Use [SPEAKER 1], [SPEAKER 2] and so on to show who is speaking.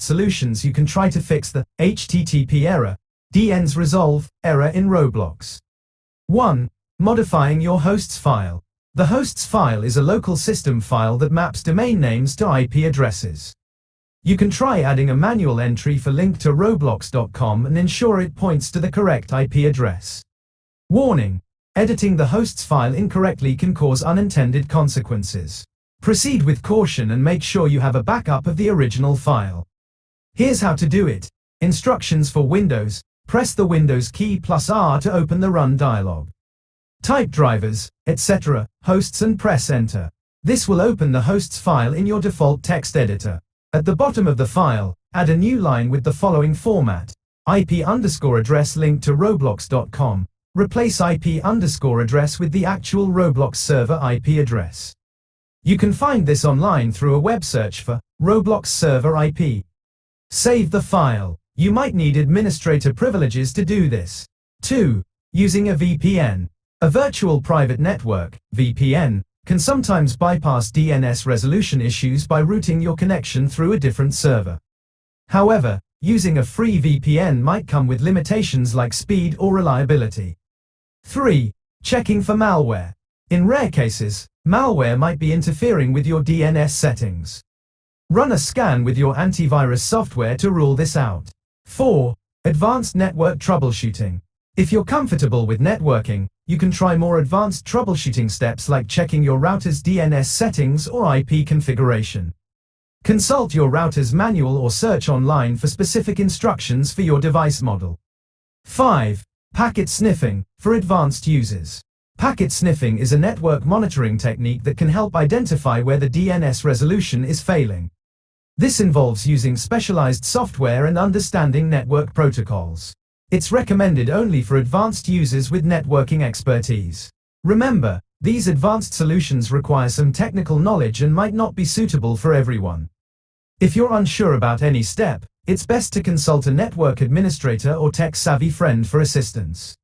[SPEAKER 1] solutions you can try to fix the HttpsError DnsResolve error in Roblox. 1. Modifying your host's file. The host's file is a local system file that maps domain names to IP addresses. You can try adding a manual entry for link to roblox.com and ensure it points to the correct IP address. Warning: editing the host's file incorrectly can cause unintended consequences. Proceed with caution and make sure you have a backup of the original file. Here's how to do it. Instructions for Windows: press the Windows key plus R to open the Run dialog. Type drivers, etc., hosts and press Enter. This will open the host's file in your default text editor. At the bottom of the file, add a new line with the following format: IP_address linked to roblox.com. Replace IP_address with the actual Roblox server IP address. You can find this online through a web search for Roblox server IP. Save the file. You might need administrator privileges to do this. 2. Using a VPN. A virtual private network, VPN, can sometimes bypass DNS resolution issues by routing your connection through a different server. However, using a free VPN might come with limitations like speed or reliability. 3. Checking for malware. In rare cases, malware might be interfering with your DNS settings. Run a scan with your antivirus software to rule this out. 4. Advanced network troubleshooting. If you're comfortable with networking, you can try more advanced troubleshooting steps like checking your router's DNS settings or IP configuration. Consult your router's manual or search online for specific instructions for your device model. 5. Packet sniffing, for advanced users. Packet sniffing is a network monitoring technique that can help identify where the DNS resolution is failing. This involves using specialized software and understanding network protocols. It's recommended only for advanced users with networking expertise. Remember, these advanced solutions require some technical knowledge and might not be suitable for everyone. If you're unsure about any step, it's best to consult a network administrator or tech-savvy friend for assistance.